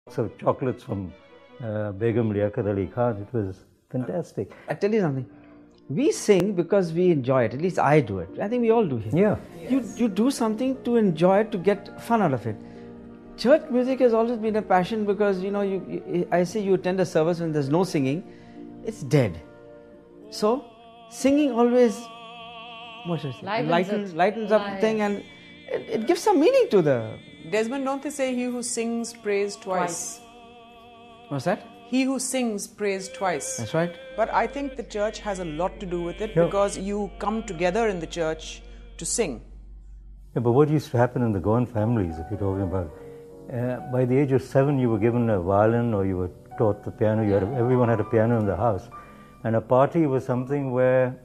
So chocolates from Begum Liaquat Ali Khan. It was fantastic. I tell you something. We sing because we enjoy it. At least I do it. I think we all do here. Yeah. You do something to enjoy it, to get fun out of it. Church music has always been a passion because I say you attend a service when there's no singing, it's dead. So singing always lightens up the thing, and it gives some meaning to the. Desmond, don't they say he who sings prays twice? What's that? He who sings prays twice. That's right. But I think the church has a lot to do with it because you come together in the church to sing. Yeah, but what used to happen in the Gone families, if you're talking about, by the age of 7 you were given a violin or you were taught the piano. Everyone had a piano in the house. And a party was something where,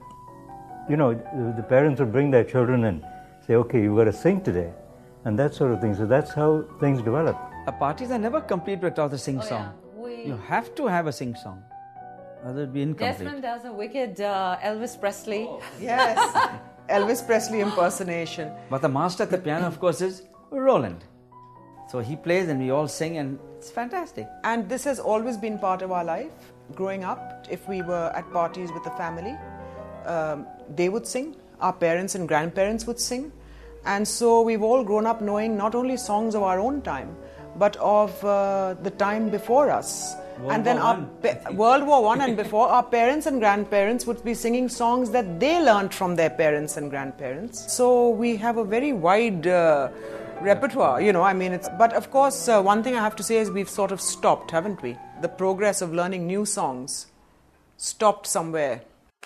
the parents would bring their children in, say, okay, you've got to sing today. And that sort of thing. So that's how things develop. Parties are never complete without a sing-song. You have to have a sing-song, otherwise it'd be incomplete. Desmond does a wicked Elvis Presley. Yes, Elvis Presley impersonation. But the master at the piano, of course, is Roland. So he plays and we all sing, and it's fantastic. And this has always been part of our life. Growing up, if we were at parties with the family, they would sing. Our parents and grandparents would sing. And so we've all grown up knowing not only songs of our own time, but of the time before us. World War I and before, our parents and grandparents would be singing songs that they learned from their parents and grandparents. So we have a very wide repertoire, But of course, one thing I have to say is we've sort of stopped, haven't we? The progress of learning new songs stopped somewhere.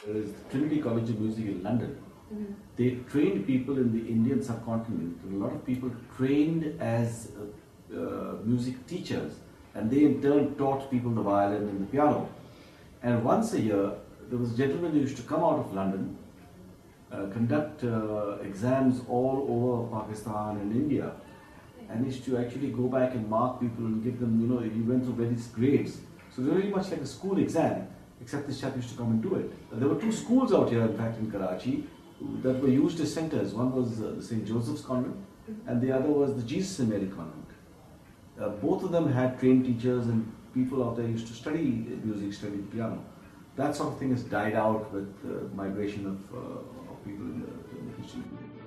There is the Trinity College of Music in London. Mm-hmm. They trained people in the Indian subcontinent. A lot of people trained as music teachers, and they in turn taught people the violin and the piano. And once a year, there was a gentleman who used to come out of London, conduct exams all over Pakistan and India, and used to actually go back and mark people and give them, he went through various grades. So it was very much like a school exam, except this chap used to come and do it. There were 2 schools out here, in fact, in Karachi, that were used as centers. One was the St. Joseph's Convent, and the other was the Jesus and Mary Convent. Both of them had trained teachers, and people out there used to study music, study piano. That sort of thing has died out with the migration of people in the history.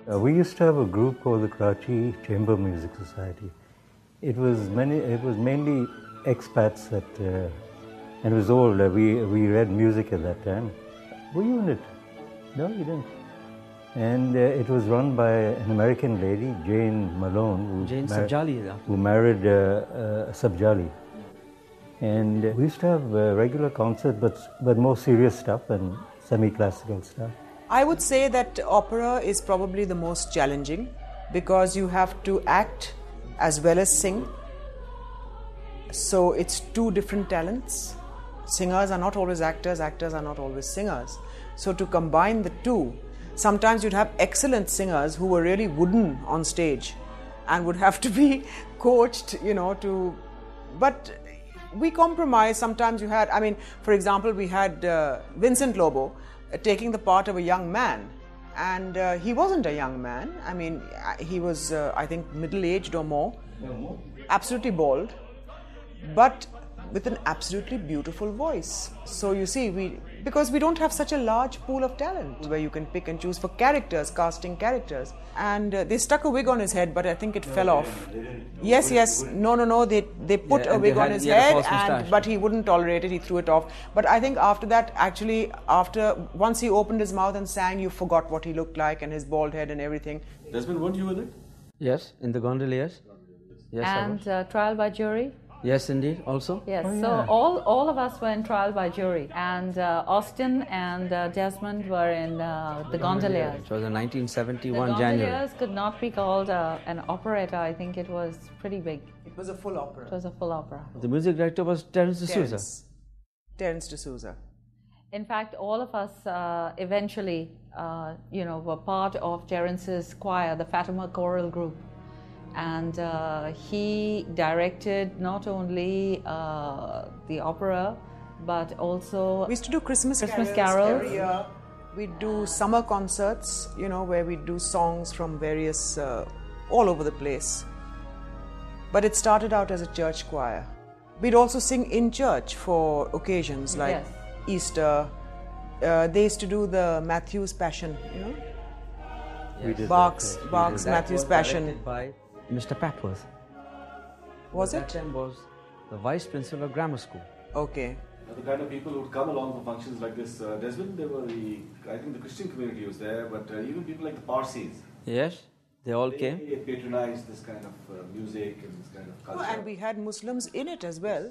We used to have a group called the Karachi Chamber Music Society. It was mainly expats and it was old. We read music at that time. Were you in it? No, you didn't. And it was run by an American lady, Jane Malone, who married Sabjali. And we used to have regular concerts, but more serious stuff and semi-classical stuff. I would say that opera is probably the most challenging because you have to act as well as sing. So it's 2 different talents. Singers are not always actors, actors are not always singers. So to combine the 2, sometimes you'd have excellent singers who were really wooden on stage and would have to be coached, But we compromise. Sometimes you had, for example, we had Vincent Lobo taking the part of a young man. And he wasn't a young man. He was, I think, middle-aged or more. Absolutely bald. But with an absolutely beautiful voice. So you see, because we don't have such a large pool of talent where you can pick and choose for characters, casting characters. And they stuck a wig on his head, but I think it fell off. Yes. No. They put a wig on his head, but he wouldn't tolerate it. He threw it off. But I think after that, actually, once he opened his mouth and sang, you forgot what he looked like and his bald head and everything. Desmond, weren't you in it? Yes, in the Gondoliers. Yes, and Trial by Jury. Yes, indeed, also. Yes, so all of us were in Trial by Jury, and Austin and Desmond were in the Gondoliers. It was in 1971 the January. Gondoliers could not be called an operetta. I think it was pretty big. It was a full opera. It was a full opera. The music director was Terence D'Souza. Terence D'Souza. In fact, all of us eventually, were part of Terence's choir, the Fatima Choral Group. And he directed not only the opera, but also... We used to do Christmas carols. Every year. We'd do summer concerts, where we'd do songs from various, all over the place. But it started out as a church choir. We'd also sing in church for occasions like Yes. Easter. They used to do the Matthew's Passion, you know? We did Bach's, that, yes. Bach's We did Matthew's was Passion. directed by Mr. Papworth. Was At it? that time was the vice principal of grammar school. Okay. The kind of people who would come along for functions like this, Desmond, I think the Christian community was there, but even people like the Parsis, Yes, they all they came. patronized this kind of music and this kind of Oh, culture. and we had Muslims in it as well.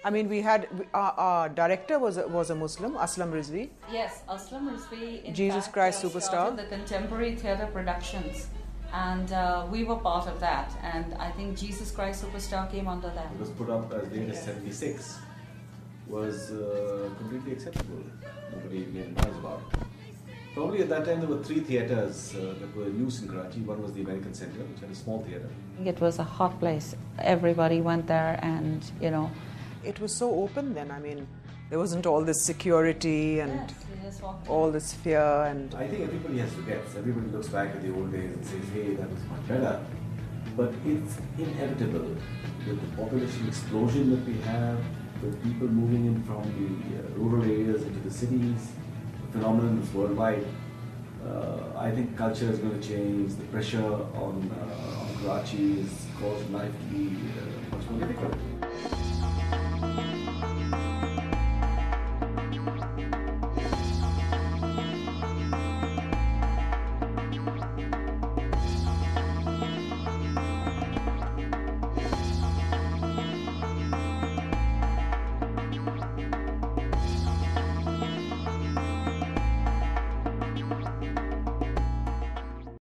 I mean, we had our director was a Muslim, Aslam Rizvi. Yes, Aslam Rizvi in Jesus fact, Christ started Superstar. the contemporary theatre productions, and we were part of that. And I think Jesus Christ Superstar came under that. It was put up as late as 76, was completely acceptable. Nobody made a noise about it. Probably at that time there were 3 theatres that were in use in Karachi. One was the American Centre, which had a small theatre. It was a hot place. Everybody went there, and you know. It was so open then. I mean, there wasn't all this security and Yes, you just walked in. all this fear and I think everybody has regrets. Everybody looks back at the old days and says, hey, that was much better. But it's inevitable with the population explosion that we have, with people moving in from the rural areas into the cities, the phenomenon is worldwide. I think culture is going to change. The pressure on Karachi has caused life to be much more difficult.